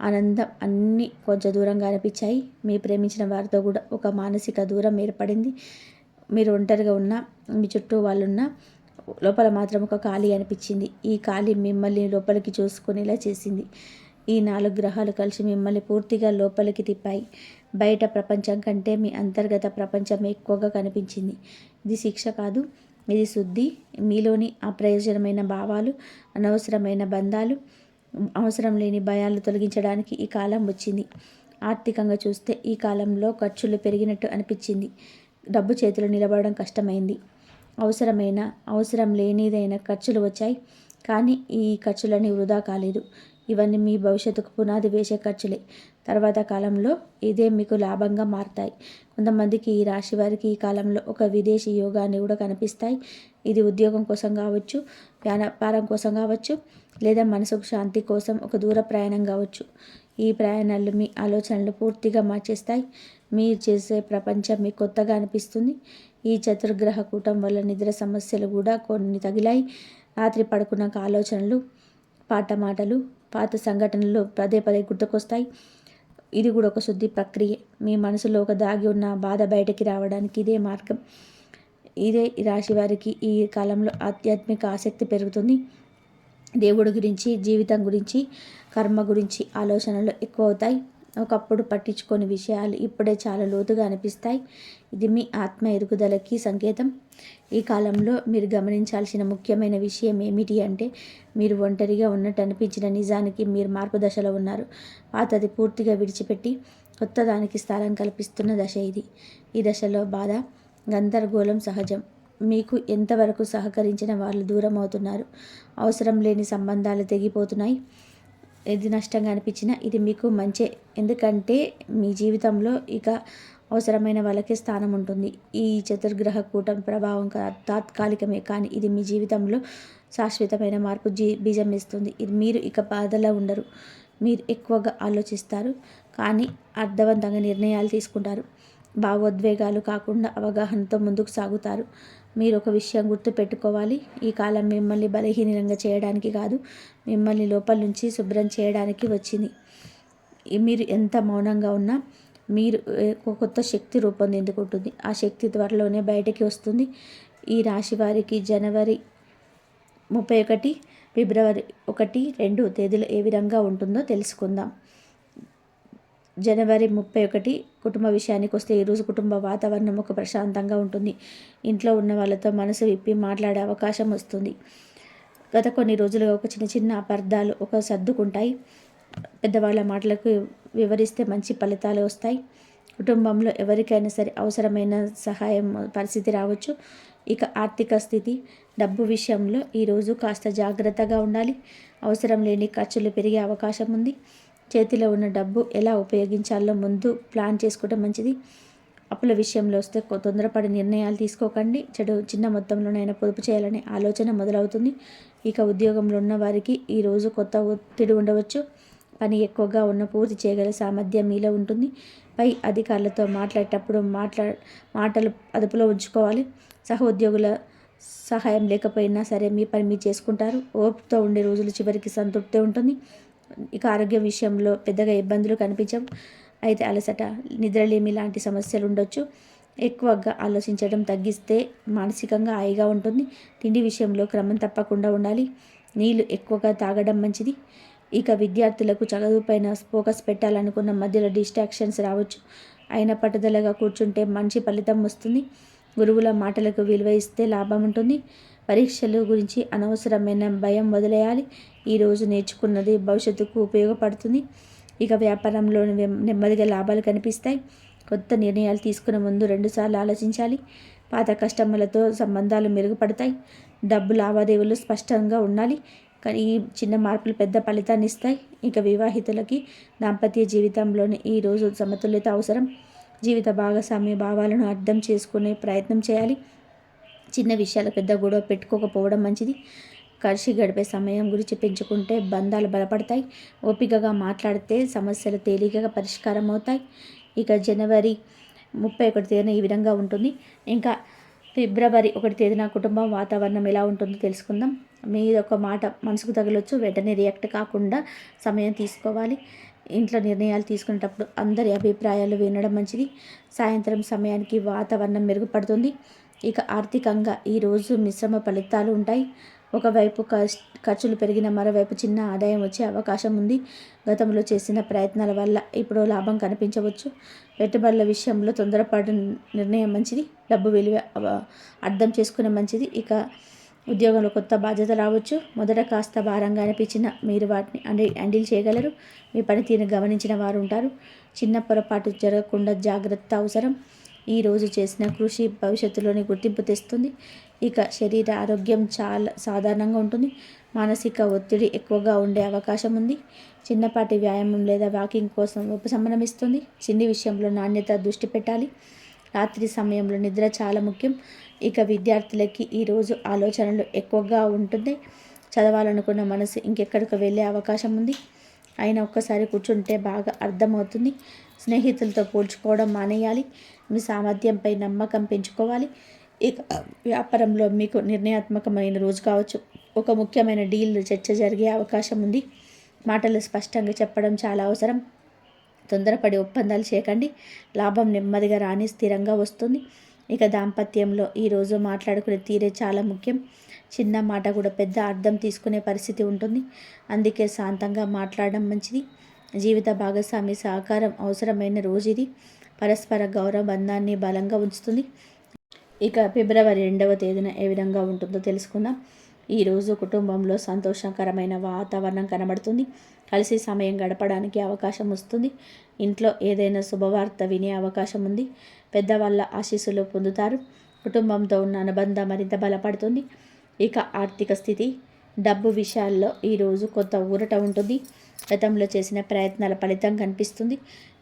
ఆనందం అన్నీ కొంచెం దూరంగా అనిపించాయి. మీ ప్రేమించిన వారితో కూడా ఒక మానసిక దూరం ఏర్పడింది. మీరు ఒంటరిగా ఉన్నా, మీ చుట్టూ వాళ్ళున్నా లోపల మాత్రం ఒక ఖాళీ అనిపించింది. ఈ ఖాళీ మిమ్మల్ని లోపలికి చూసుకునేలా చేసింది. ఈ 4 గ్రహాలు కలిసి మిమ్మల్ని పూర్తిగా లోపలికి తిప్పాయి. బయట ప్రపంచం కంటే మీ అంతర్గత ప్రపంచం ఎక్కువగా కనిపించింది. ఇది శిక్ష కాదు, ఇది శుద్ధి. మీలోని అప్రయోజనమైన భావాలు, అనవసరమైన బంధాలు, అవసరం లేని భయాలు తొలగించడానికి ఈ కాలం వచ్చింది. ఆర్థికంగా చూస్తే ఈ కాలంలో ఖర్చులు పెరిగినట్టు అనిపించింది. డబ్బు చేతిలో నిలబడడం కష్టమైంది. అవసరం లేనిదైన ఖర్చులు వచ్చాయి. కానీ ఈ ఖర్చులన్నీ వృధా కాలేదు. ఇవన్నీ మీ భవిష్యత్తుకు పునాది వేసే ఖర్చులే. తర్వాత కాలంలో ఇదే మీకు లాభంగా మారతాయి. కొంతమందికి ఈ రాశి వారికి ఈ కాలంలో ఒక విదేశీ యోగాన్ని కూడా కనిపిస్తాయి. ఇది ఉద్యోగం కోసం కావచ్చు, వ్యాపారం కోసం కావచ్చు, లేదా మనసుకు శాంతి కోసం ఒక దూర ప్రయాణం కావచ్చు. ఈ ప్రయాణాలు మీ ఆలోచనలు పూర్తిగా మార్చేస్తాయి. మీరు చేసే ప్రపంచం మీకు కొత్తగా అనిపిస్తుంది. ఈ చతుర్గ్రహ కూటం వల్ల నిద్ర సమస్యలు కూడా కొన్ని తగిలాయి. రాత్రి పడుకున్నాక ఆలోచనలు, మాటలు, పాత సంఘటనలు పదే పదే గుర్తుకొస్తాయి. ఇది కూడా ఒక శుద్ధి ప్రక్రియ. మీ మనసులో ఒక దాగి ఉన్న బాధ బయటకి రావడానికి ఇదే మార్గం. ఇదే రాశి వారికి ఈ కాలంలో ఆధ్యాత్మిక ఆసక్తి పెరుగుతుంది. దేవుడి గురించి, జీవితం గురించి, కర్మ గురించి ఆలోచనలు ఎక్కువ అవుతాయి. ఒకప్పుడు పట్టించుకొని విషయాలు ఇప్పుడే చాలా లోతుగా అనిపిస్తాయి. ఇది మీ ఆత్మ ఎదుగుదలకి సంకేతం. ఈ కాలంలో మీరు గమనించాల్సిన ముఖ్యమైన విషయం ఏమిటి అంటే, మీరు ఒంటరిగా ఉన్నట్టు అనిపించిన నిజానికి మీరు మార్పు దశలో ఉన్నారు. పాతది పూర్తిగా విడిచిపెట్టి కొత్త దానికి స్థానం కల్పిస్తున్న దశ ఇది. ఈ దశలో బాధ, గందరగోళం సహజం. మీకు ఎంతవరకు సహకరించిన వాళ్ళు దూరం అవుతున్నారు. అవసరం లేని సంబంధాలు తెగిపోతున్నాయి. ఏది నష్టంగా అనిపించినా ఇది మీకు మంచే. ఎందుకంటే మీ జీవితంలో ఇక అవసరమైన వాళ్ళకే స్థానం ఉంటుంది. ఈ చతుర్గ్రహ కూటం ప్రభావం తాత్కాలికమే, కానీ ఇది మీ జీవితంలో శాశ్వతమైన మార్పు బీజం వేస్తుంది. ఇది మీరు ఇక బాధలో ఉండరు. మీరు ఎక్కువగా ఆలోచిస్తారు, కానీ అర్థవంతంగా నిర్ణయాలు తీసుకుంటారు. భావోద్వేగాలు కాకుండా అవగాహనతో ముందుకు సాగుతారు. మీరు ఒక విషయం గుర్తు పెట్టుకోవాలి. ఈ కాలం మిమ్మల్ని బలహీనంగా చేయడానికి కాదు, మిమ్మల్ని లోపల నుంచి శుభ్రం చేయడానికి వచ్చింది. మీరు ఎంత మౌనంగా ఉన్నా, మీరు ఒక కొత్త శక్తి రూపొందించుకుంటుంది. ఆ శక్తి త్వరలోనే బయటికి వస్తుంది. ఈ రాశి వారికి జనవరి 31, ఫిబ్రవరి 1, 2 తేదీలు ఏ విధంగా ఉంటుందో తెలుసుకుందాం. జనవరి 31 కుటుంబ విషయానికి వస్తే, ఈరోజు కుటుంబ వాతావరణం ఒక ప్రశాంతంగా ఉంటుంది. ఇంట్లో ఉన్న వాళ్ళతో మనసు విప్పి మాట్లాడే అవకాశం వస్తుంది. గత కొన్ని రోజులుగా ఒక చిన్న చిన్న అపార్థాలు సర్దుకుంటాయి. పెద్దవాళ్ళ మాటలకు వివరిస్తే మంచి ఫలితాలు వస్తాయి. కుటుంబంలో ఎవరికైనా సరే అవసరమైన సహాయం పరిస్థితి రావచ్చు. ఇక ఆర్థిక స్థితి, డబ్బు విషయంలో ఈరోజు కాస్త జాగ్రత్తగా ఉండాలి. అవసరం లేని ఖర్చులు పెరిగే అవకాశం ఉంది. చేతిలో ఉన్న డబ్బు ఎలా ఉపయోగించాలో ముందు ప్లాన్ చేసుకోవడం మంచిది. అప్పుల విషయంలో వస్తే తొందరపడి నిర్ణయాలు తీసుకోకండి. చిన్న మొత్తంలోనైనా పొదుపు చేయాలనే ఆలోచన మొదలవుతుంది. ఇక ఉద్యోగంలో ఉన్న వారికి ఈరోజు కొత్త ఒత్తిడి ఉండవచ్చు. పని ఎక్కువగా ఉన్న పూర్తి చేయగల సామర్థ్యం మీలో ఉంటుంది. పై అధికారులతో మాట్లాడేటప్పుడు మాటలు అదుపులో ఉంచుకోవాలి. సహోద్యోగుల సహాయం లేకపోయినా సరే మీ పని మీరు చేసుకుంటారు. ఓపికతో ఉండే రోజులు చివరికి సంతృప్తి ఉంటుంది. ఇక ఆరోగ్యం విషయంలో పెద్దగా ఇబ్బందులు కనిపించవు. అయితే అలసట, నిద్రలేమి లాంటి సమస్యలు ఉండొచ్చు. ఎక్కువగా ఆలోచించడం తగ్గిస్తే మానసికంగా హాయిగా ఉంటుంది. తిండి విషయంలో క్రమం తప్పకుండా ఉండాలి. నీళ్లు ఎక్కువగా తాగడం మంచిది. ఇక విద్యార్థులకు చదువుపైన ఫోకస్ పెట్టాలనుకున్న మధ్యలో డిస్ట్రాక్షన్స్ రావచ్చు. అయినా పట్టుదలగా కూర్చుంటే మంచి ఫలితం వస్తుంది. గురువుల మాటలకు విలువ ఇస్తే లాభం ఉంటుంది. పరీక్షల గురించి అనవసరమైన భయం వదిలేయాలి. ఈరోజు నేర్చుకున్నది భవిష్యత్తుకు ఉపయోగపడుతుంది. ఇక వ్యాపారంలో నెమ్మదిగా లాభాలు కనిపిస్తాయి. కొత్త నిర్ణయాలు తీసుకునే ముందు 2 సార్లు ఆలోచించాలి. పాత కస్టమర్లతో సంబంధాలు మెరుగుపడతాయి. డబ్బు లావాదేవీలు స్పష్టంగా ఉండాలి. కానీ ఈ చిన్న మార్పులు పెద్ద ఫలితాన్ని ఇస్తాయి. ఇక వివాహితులకి దాంపత్య జీవితంలోని ఈరోజు సమతుల్యత అవసరం. జీవిత భాగస్వామి భావాలను అర్థం చేసుకునే ప్రయత్నం చేయాలి. చిన్న విషయాలు పెద్ద గొడవ పెట్టుకోకపోవడం మంచిది. కలిసి గడిపే సమయం గురించి పెంచుకుంటే బంధాలు బలపడతాయి. ఓపికగా మాట్లాడితే సమస్యలు తేలికగా పరిష్కారం అవుతాయి. ఇక జనవరి 31 తేదీన ఈ విధంగా ఉంటుంది. ఇంకా ఫిబ్రవరి 1 తేదీన కుటుంబం వాతావరణం ఎలా ఉంటుందో తెలుసుకుందాం. మీద ఒక మాట మనసుకు తగలొచ్చు. వెంటనే రియాక్ట్ కాకుండా సమయం తీసుకోవాలి. ఇంట్లో నిర్ణయాలు తీసుకునేటప్పుడు అందరి అభిప్రాయాలు వినడం మంచిది. సాయంత్రం సమయానికి వాతావరణం మెరుగుపడుతుంది. ఇక ఆర్థికంగా ఈరోజు మిశ్రమ ఫలితాలు ఉంటాయి. ఒకవైపు ఖర్చులు పెరిగిన మరోవైపు చిన్న ఆదాయం వచ్చే అవకాశం ఉంది. గతంలో చేసిన ప్రయత్నాల వల్ల ఇప్పుడు లాభం కనిపించవచ్చు. పెట్టుబడుల విషయంలో తొందరపాటు నిర్ణయం మంచిది. డబ్బు విలువ అర్థం చేసుకునే మంచిది. ఇక ఉద్యోగంలో కొత్త బాధ్యత రావచ్చు. మొదట కాస్త భారంగా అనిపించిన మీరు వాటిని హ్యాండిల్ చేయగలరు. మీ పనితీరుని గమనించిన వారు ఉంటారు. చిన్న పొరపాటు జరగకుండా జాగ్రత్త అవసరం. ఈరోజు చేసిన కృషి భవిష్యత్తులోని గుర్తింపు తెస్తుంది. ఇక శరీర ఆరోగ్యం చాలా సాధారణంగా ఉంటుంది. మానసిక ఒత్తిడి ఎక్కువగా ఉండే అవకాశం ఉంది. చిన్నపాటి వ్యాయామం లేదా వాకింగ్ కోసం ఉపశమనం ఇస్తుంది. చిన్ని విషయంలో నాణ్యత దృష్టి పెట్టాలి. రాత్రి సమయంలో నిద్ర చాలా ముఖ్యం. ఇక విద్యార్థులకి ఈరోజు ఆలోచనలు ఎక్కువగా ఉంటుంది. చదవాలనుకున్న మనసు ఇంకెక్కడికి వెళ్ళే అవకాశం ఉంది. అయినా ఒక్కసారి కూర్చుంటే బాగా అర్థమవుతుంది. స్నేహితులతో పోల్చుకోవడం మానేయాలి. మీ సామర్థ్యంపై నమ్మకం పెంచుకోవాలి. ఇక వ్యాపారంలో మీకు నిర్ణయాత్మకమైన రోజు కావచ్చు. ఒక ముఖ్యమైన డీల్ చర్చ జరిగే అవకాశం ఉంది. మాటలు స్పష్టంగా చెప్పడం చాలా అవసరం. తొందరపడి ఒప్పందాలు చేయకండి. లాభం నెమ్మదిగా రాని స్థిరంగా వస్తుంది. ఇక దాంపత్యంలో ఈరోజు మాట్లాడుకునే తీరే చాలా ముఖ్యం. చిన్న మాట కూడా పెద్ద అర్థం తీసుకునే పరిస్థితి ఉంటుంది. అందుకే శాంతంగా మాట్లాడడం మంచిది. జీవిత భాగస్వామి సహకారం అవసరమైన రోజు ఇది. పరస్పర గౌరవ బంధాన్ని బలంగా ఉంచుతుంది. ఇక ఫిబ్రవరి 2వ తేదీన ఏ విధంగా ఉంటుందో తెలుసుకుందాం. ఈరోజు కుటుంబంలో సంతోషకరమైన వాతావరణం కనబడుతుంది. కలిసి సమయం గడపడానికి అవకాశం వస్తుంది. ఇంట్లో ఏదైనా శుభవార్త వినే అవకాశం ఉంది. పెద్దవాళ్ళ ఆశీస్సులు పొందుతారు. కుటుంబంతో ఉన్న అనుబంధం మరింత బలపడుతుంది. ఇక ఆర్థిక స్థితి, డబ్బు విషయాల్లో ఈరోజు కొత్త ఊరట ఉంటుంది. గతంలో చేసిన ప్రయత్నాల ఫలితం కనిపిస్తుంది.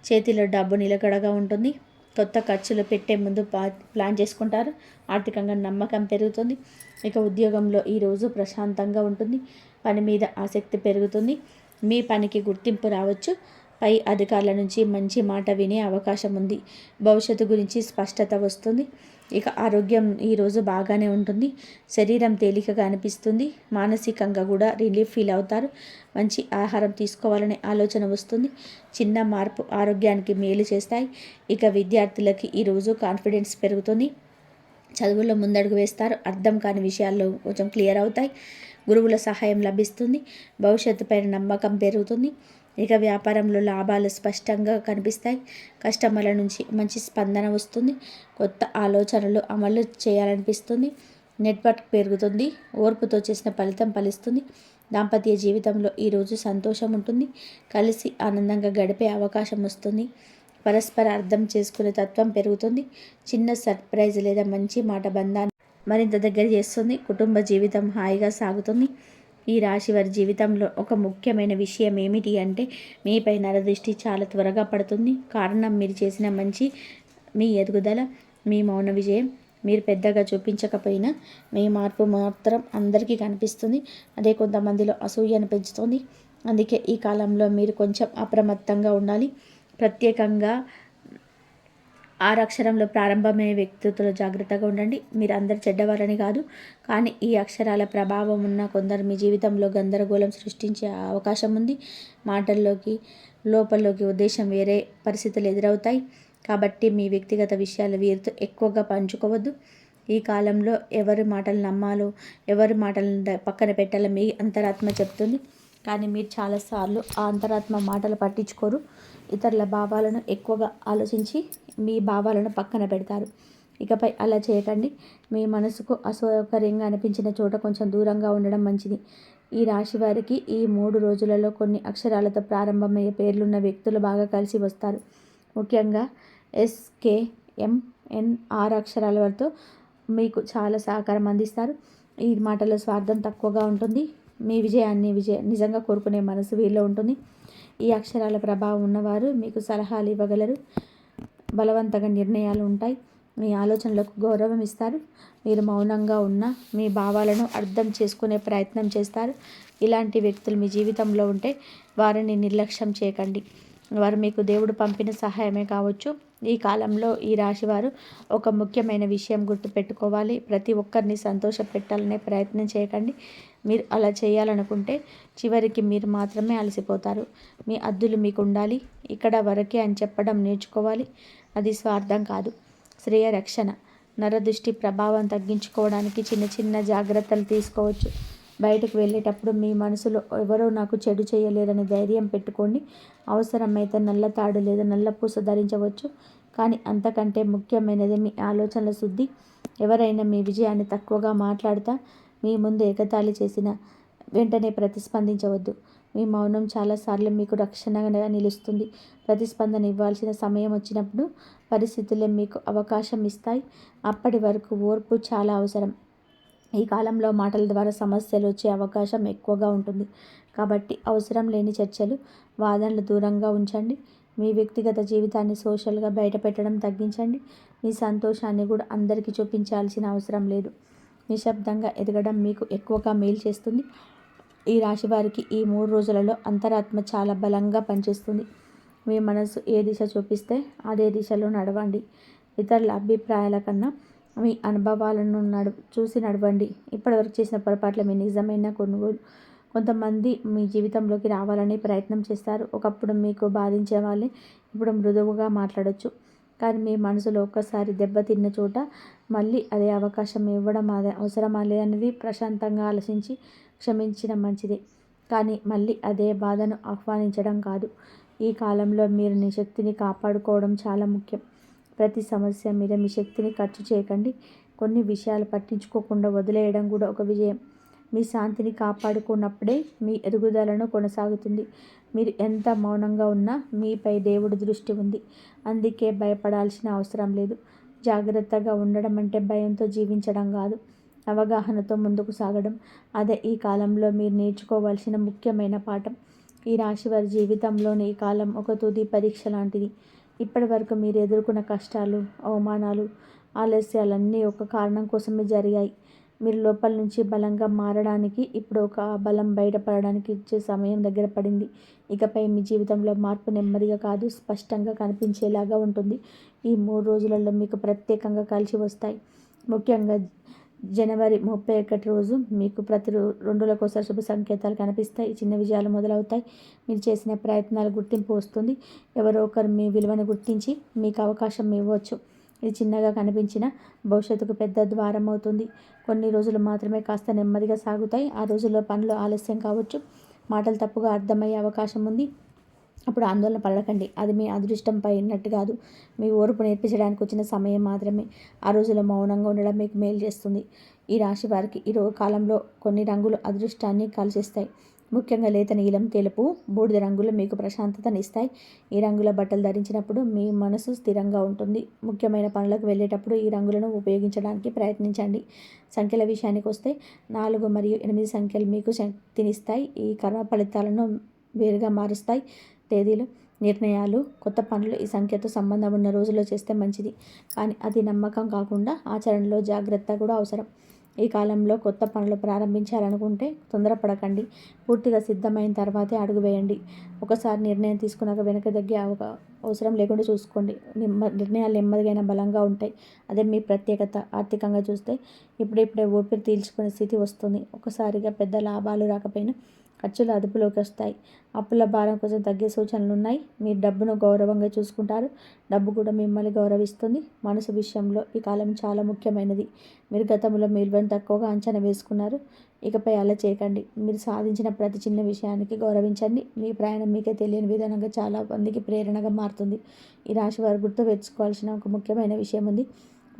చేతిలో డబ్బు నిలకడగా ఉంటుంది. కొత్త ఖర్చులు పెట్టే ముందు ప్లాన్ చేసుకుంటారు. ఆర్థికంగా నమ్మకం పెరుగుతుంది. ఇక ఉద్యోగంలో ఈరోజు ప్రశాంతంగా ఉంటుంది. పని మీద ఆసక్తి పెరుగుతుంది. మీ పనికి గుర్తింపు రావచ్చు. పై అధికారుల నుంచి మంచి మాట వినే అవకాశం ఉంది. భవిష్యత్తు గురించి స్పష్టత వస్తుంది. ఇక ఆరోగ్యం ఈరోజు బాగానే ఉంటుంది. శరీరం తేలికగా అనిపిస్తుంది. మానసికంగా కూడా రిలీఫ్ ఫీల్ అవుతారు. మంచి ఆహారం తీసుకోవాలనే ఆలోచన వస్తుంది. చిన్న మార్పు ఆరోగ్యానికి మేలు చేస్తాయి. ఇక విద్యార్థులకి ఈరోజు కాన్ఫిడెన్స్ పెరుగుతుంది. చదువుల్లో ముందడుగు వేస్తారు. అర్థం కాని విషయాల్లో కొంచెం క్లియర్ అవుతాయి. గురువుల సహాయం లభిస్తుంది. భవిష్యత్తు పైన నమ్మకం పెరుగుతుంది. ఇక వ్యాపారంలో లాభాలు స్పష్టంగా కనిపిస్తాయి. కస్టమర్ల నుంచి మంచి స్పందన వస్తుంది. కొత్త ఆలోచనలు అమలు చేయాలనిపిస్తుంది. నెట్వర్క్ పెరుగుతుంది. ఓర్పుతో చేసిన ఫలితం ఫలిస్తుంది. దాంపత్య జీవితంలో ఈరోజు సంతోషం ఉంటుంది. కలిసి ఆనందంగా గడిపే అవకాశం వస్తుంది. పరస్పర అర్థం చేసుకునే తత్వం పెరుగుతుంది. చిన్న సర్ప్రైజ్ లేదా మంచి మాట బంధాన్ని మరింత దగ్గర చేస్తుంది. కుటుంబ జీవితం హాయిగా సాగుతుంది. ఈ రాశి వారి జీవితంలో ఒక ముఖ్యమైన విషయం ఏమిటి అంటే మీపై నరదృష్టి చాలా త్వరగా పడుతుంది. కారణం మీరు చేసిన మంచి, మీ ఎదుగుదల, మీ మౌన విజయం. మీరు పెద్దగా చూపించకపోయినా మీ మార్పు మాత్రం అందరికీ కనిపిస్తుంది. అదే కొంతమందిలో అసూయను పెంచుతుంది. అందుకే ఈ కాలంలో మీరు కొంచెం అప్రమత్తంగా ఉండాలి. ప్రత్యేకంగా 6 అక్షరంలో ప్రారంభమయ్యే వ్యక్తితో జాగ్రత్తగా ఉండండి. మీరు అందరు చెడ్డవారని కాదు, కానీ ఈ అక్షరాల ప్రభావం ఉన్న కొందరు మీ జీవితంలో గందరగోళం సృష్టించే అవకాశం ఉంది. మాటల్లోకి లోపల్లోకి ఉద్దేశం వేరే పరిస్థితులు ఎదురవుతాయి. కాబట్టి మీ వ్యక్తిగత విషయాలు వీరితో ఎక్కువగా పంచుకోవద్దు. ఈ కాలంలో ఎవరి మాటలు నమ్మాలో, ఎవరి మాటలను పక్కన పెట్టాలో మీ అంతరాత్మ చెప్తుంది. కానీ మీరు చాలాసార్లు ఆ అంతరాత్మ మాటలు పట్టించుకోరు. ఇతరుల భావాలను ఎక్కువగా ఆలోచించి మీ భావాలను పక్కన పెడతారు. ఇకపై అలా చేయకండి. మీ మనసుకు అసౌకర్యంగా అనిపించిన చోట కొంచెం దూరంగా ఉండడం మంచిది. ఈ రాశి వారికి ఈ 3 రోజులలో కొన్ని అక్షరాలతో ప్రారంభమయ్యే పేర్లున్న వ్యక్తులు బాగా కలిసి వస్తారు. ముఖ్యంగా SKMN 6 అక్షరాల వారితో మీకు చాలా సహకారం అందిస్తారు. ఈ మాటలో స్వార్థం తక్కువగా ఉంటుంది. మీ విజయాన్ని నిజంగా కోరుకునే మనసు వీరిలో ఉంటుంది. ఈ అక్షరాల ప్రభావం ఉన్నవారు మీకు సలహాలు ఇవ్వగలరు. బలవంతంగా నిర్ణయాలు ఉంటాయి. మీ ఆలోచనలకు గౌరవం ఇస్తారు. మీరు మౌనంగా ఉన్న మీ భావాలను అర్థం చేసుకునే ప్రయత్నం చేస్తారు. ఇలాంటి వ్యక్తులు మీ జీవితంలో ఉంటే వారిని నిర్లక్ష్యం చేయకండి. వారు మీకు దేవుడు పంపిన సహాయమే కావచ్చు. ఈ కాలంలో ఈ రాశివారు ఒక ముఖ్యమైన విషయం గుర్తుపెట్టుకోవాలి. ప్రతి ఒక్కరిని సంతోషపెట్టాలనే ప్రయత్నం చేయకండి. మీరు అలా చేయాలనుకుంటే చివరికి మీరు మాత్రమే అలసిపోతారు. మీ హద్దులు మీకు ఉండాలి. ఇక్కడ వరకే అని చెప్పడం నేర్చుకోవాలి. అది స్వార్థం కాదు, శ్రేయ రక్షణ. నరదృష్టి ప్రభావం తగ్గించుకోవడానికి చిన్న చిన్న జాగ్రత్తలు తీసుకోవచ్చు. బయటకు వెళ్ళేటప్పుడు మీ మనసులో ఎవరో నాకు చెడు చేయలేరని ధైర్యం పెట్టుకోండి. అవసరమైతే నల్ల తాడు లేదా నల్ల పూస ధరించవచ్చు. కానీ అంతకంటే ముఖ్యమైనది మీ ఆలోచనల శుద్ధి. ఎవరైనా మీ విజయాన్ని తక్కువగా మాట్లాడుతా మీ ముందు ఎగతాళి చేసిన వెంటనే ప్రతిస్పందించవద్దు. మీ మౌనం చాలాసార్లు మీకు రక్షణగా నిలుస్తుంది. ప్రతిస్పందన ఇవ్వాల్సిన సమయం వచ్చినప్పుడు పరిస్థితులే మీకు అవకాశం ఇస్తాయి. అప్పటి వరకు ఓర్పు చాలా అవసరం. ఈ కాలంలో మాటల ద్వారా సమస్యలు వచ్చే అవకాశం ఎక్కువగా ఉంటుంది. కాబట్టి అవసరం లేని చర్చలు, వాదనలు దూరంగా ఉంచండి. మీ వ్యక్తిగత జీవితాన్ని సోషల్గా బయటపెట్టడం తగ్గించండి. మీ సంతోషాన్ని కూడా అందరికీ చూపించాల్సిన అవసరం లేదు. నిశ్శబ్దంగా ఎదగడం మీకు ఎక్కువగా మేలు చేస్తుంది. ఈ రాశి వారికి ఈ 3 రోజులలో అంతరాత్మ చాలా బలంగా పనిచేస్తుంది. మీ మనసు ఏ దిశ చూపిస్తే అదే దిశలో నడవండి. ఇతరుల అభిప్రాయాల కన్నా మీ అనుభవాలను చూసి నడవండి. ఇప్పటివరకు చేసిన పొరపాట్ల మీ నిజమైన కొనుగోలు. కొంతమంది మీ జీవితంలోకి రావాలని ప్రయత్నం చేస్తారు. ఒకప్పుడు మీకు బాధించే వాళ్ళే ఇప్పుడు మృదువుగా మాట్లాడొచ్చు. కానీ మీ మనసులో ఒక్కసారి దెబ్బతిన్న చోట మళ్ళీ అదే అవకాశం ఇవ్వడం అవసరమా లేదనేది ప్రశాంతంగా ఆలోచించి క్షమించడం మంచిది. కానీ మళ్ళీ అదే బాధను ఆహ్వానించడం కాదు. ఈ కాలంలో మీరు మీ శక్తిని కాపాడుకోవడం చాలా ముఖ్యం. ప్రతి సమస్య మీద మీ శక్తిని ఖర్చు చేయకండి. కొన్ని విషయాలు పట్టించుకోకుండా వదిలేయడం కూడా ఒక విజయం. మీ శాంతిని కాపాడుకున్నప్పుడే మీ ఎదుగుదలను కొనసాగుతుంది. మీరు ఎంత మౌనంగా ఉన్నా మీపై దేవుడి దృష్టి ఉంది. అందుకే భయపడాల్సిన అవసరం లేదు. జాగ్రత్తగా ఉండడం అంటే భయంతో జీవించడం కాదు, అవగాహనతో ముందుకు సాగడం. అదే ఈ కాలంలో మీరు నేర్చుకోవాల్సిన ముఖ్యమైన పాఠం. ఈ రాశి వారి జీవితంలోని ఈ కాలం ఒక తుది పరీక్ష లాంటిది. ఇప్పటి వరకు మీరు ఎదుర్కొన్న కష్టాలు, అవమానాలు, ఆలస్యాలన్నీ ఒక కారణం కోసమే జరిగాయి. మీరు లోపల నుంచి బలంగా మారడానికి ఇప్పుడు ఒక బలం బయటపడడానికి ఇచ్చే సమయం దగ్గర పడింది. ఇకపై మీ జీవితంలో మార్పు నెమ్మదిగా కాదు, స్పష్టంగా కనిపించేలాగా ఉంటుంది. ఈ 3 రోజులలో మీకు ప్రత్యేకంగా కలిసి వస్తాయి. ముఖ్యంగా జనవరి 31 రోజు మీకు ప్రతి 2 రోజులకోసారి శుభ సంకేతాలు కనిపిస్తాయి. చిన్న విజయాలు మొదలవుతాయి. మీరు చేసిన ప్రయత్నాలు గుర్తింపు వస్తుంది. ఎవరో ఒకరు మీ విలువను గుర్తించి మీకు అవకాశం ఇవ్వచ్చు. ఇది చిన్నగా కనిపించిన భవిష్యత్తుకు పెద్ద ద్వారం అవుతుంది. కొన్ని రోజులు మాత్రమే కాస్త నెమ్మదిగా సాగుతాయి. ఆ రోజుల్లో పనులు ఆలస్యం కావచ్చు, మాటలు తప్పుగా అర్థమయ్యే అవకాశం ఉంది. అప్పుడు ఆందోళన పడకండి. అది మీ అదృష్టంపై ఉన్నట్టు కాదు, మీ ఓర్పు నేర్పించడానికి వచ్చిన సమయం మాత్రమే. ఆ రోజుల్లో మౌనంగా ఉండడం మీకు మేలు చేస్తుంది. ఈ రాశి వారికి ఈ కాలంలో కొన్ని రంగులు అదృష్టాన్ని కలిసిస్తాయి. ముఖ్యంగా లేత నీలం, తెలుపు, బూడిద రంగులు మీకు ప్రశాంతతనిస్తాయి. ఈ రంగుల బట్టలు ధరించినప్పుడు మీ మనసు స్థిరంగా ఉంటుంది. ముఖ్యమైన పనులకు వెళ్ళేటప్పుడు ఈ రంగులను ఉపయోగించడానికి ప్రయత్నించండి. సంఖ్యల విషయానికి వస్తే 4 మరియు 8 సంఖ్యలు మీకు శక్తినిస్తాయి. ఈ కర్మ ఫలితాలను వేరుగా మారుస్తాయి. తేదీలు, నిర్ణయాలు, కొత్త పనులు ఈ సంఖ్యతో సంబంధం ఉన్న రోజుల్లో చేస్తే మంచిది. కానీ అది నమ్మకం కాకుండా ఆచరణలో జాగ్రత్త కూడా అవసరం. ఈ కాలంలో కొత్త పనులు ప్రారంభించాలనుకుంటే తొందరపడకండి. పూర్తిగా సిద్ధమైన తర్వాతే అడుగు వేయండి. ఒకసారి నిర్ణయం తీసుకున్నాక వెనక తగ్గే అవసరం లేకుండా చూసుకోండి. నిర్ణయాలు నెమ్మదిగా బలంగా ఉంటాయి. అదే మీ ప్రత్యేకత. ఆర్థికంగా చూస్తే ఇప్పుడిప్పుడే ఊపిరి పీల్చుకునే స్థితి వస్తుంది. ఒకసారిగా పెద్ద లాభాలు రాకపోయినా ఖర్చులు అదుపులోకి వస్తాయి. అప్పుల భారం కొంచెం తగ్గే సూచనలు ఉన్నాయి. మీరు డబ్బును గౌరవంగా చూసుకుంటారు. డబ్బు కూడా మిమ్మల్ని గౌరవిస్తుంది. మనసు విషయంలో ఈ కాలం చాలా ముఖ్యమైనది. మీరు గతంలో మీ విలువను తక్కువగా అంచనా వేసుకున్నారు. ఇకపై అలా చేయకండి. మీరు సాధించిన ప్రతి చిన్న విషయానికి గౌరవించండి. మీ ప్రయాణం మీకే తెలియని విధానంగా చాలా మందికి ప్రేరణగా మారుతుంది. ఈ రాశి వారు గుర్తు పెట్టుకోవాల్సిన ఒక ముఖ్యమైన విషయం ఉంది.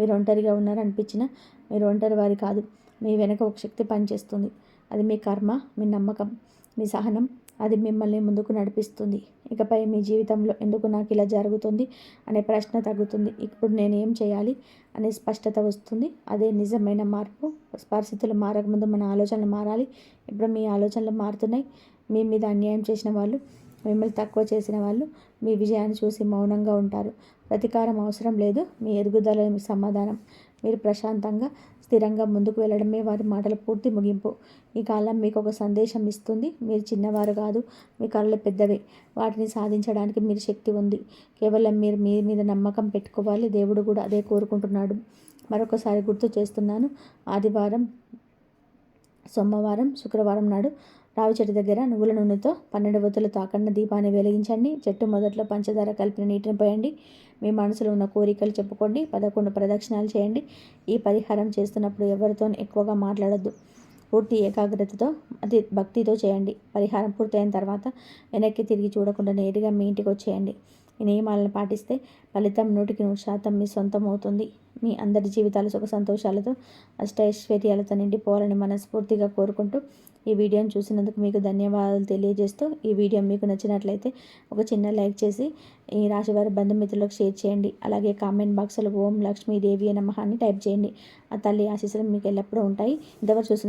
మీరు ఒంటరిగా ఉన్నారనిపించినా మీరు ఒంటరి వారి కాదు. మీ వెనక ఒక శక్తి పనిచేస్తుంది. అది మీ కర్మ, మీ నమ్మకం, మీ సహనం. అది మిమ్మల్ని ముందుకు నడిపిస్తుంది. ఇకపై మీ జీవితంలో ఎందుకు నాకు ఇలా జరుగుతుంది అనే ప్రశ్న తగ్గుతుంది. ఇప్పుడు నేను ఏం చేయాలి అనే స్పష్టత వస్తుంది. అదే నిజమైన మార్పు. పరిస్థితులు మారకముందు మన ఆలోచనలు మారాలి. ఇప్పుడు మీ ఆలోచనలు మారుతున్నాయి. మీ మీద అన్యాయం చేసిన వాళ్ళు, మిమ్మల్ని తక్కువ చేసిన వాళ్ళు మీ విజయాన్ని చూసి మౌనంగా ఉంటారు. ప్రతీకారం అవసరం లేదు. మీ ఎదుగుదల మీ సమాధానం. మీరు ప్రశాంతంగా, స్థిరంగా ముందుకు వెళ్ళడమే వారి మాటల పూర్తి ముగింపు. ఈ కాలం మీకు ఒక సందేశం ఇస్తుంది. మీరు చిన్నవారు కాదు, మీ కలలు పెద్దవే. వాటిని సాధించడానికి మీరు శక్తి ఉంది. కేవలం మీరు మీ మీద నమ్మకం పెట్టుకోవాలి. దేవుడు కూడా అదే కోరుకుంటున్నాడు. మరొకసారి గుర్తు చేస్తున్నాను. ఆదివారం, సోమవారం, శుక్రవారం నాడు రావి చెట్టు దగ్గర నువ్వుల నూనెతో 12 ఒత్తులతో అఖండ దీపాన్ని వెలిగించండి. చెట్టు మొదట్లో పంచదార కలిపిన నీటిని పోయండి. మీ మనసులో ఉన్న కోరికలు చెప్పుకోండి. 11 ప్రదక్షిణాలు చేయండి. ఈ పరిహారం చేస్తున్నప్పుడు ఎవరితో ఎక్కువగా మాట్లాడొద్దు. పూర్తి ఏకాగ్రతతో, అతి భక్తితో చేయండి. పరిహారం పూర్తయిన తర్వాత వెనక్కి తిరిగి చూడకుండా నేరుగా మీ ఇంటికి వచ్చేయండి. ఈ నియమాలను పాటిస్తే ఫలితం 100% మీ సొంతం అవుతుంది. మీ అందరి జీవితాలు సుఖ సంతోషాలతో, అష్టైశ్వర్యాలతో నిండిపోవాలని మనస్ఫూర్తిగా కోరుకుంటూ ఈ వీడియోని చూసినందుకు మీకు ధన్యవాదాలు తెలియజేస్తూ, ఈ వీడియో మీకు నచ్చినట్లయితే ఒక చిన్న లైక్ చేసి ఈ రాశివారి బంధుమిత్రులకు షేర్ చేయండి. అలాగే కామెంట్ బాక్స్లో ఓం లక్ష్మీదేవి నమః అని టైప్ చేయండి. ఆ తల్లి ఆశీస్సులు మీకు ఎల్లప్పుడూ ఉంటాయి. ఇంతవరకు చూసిన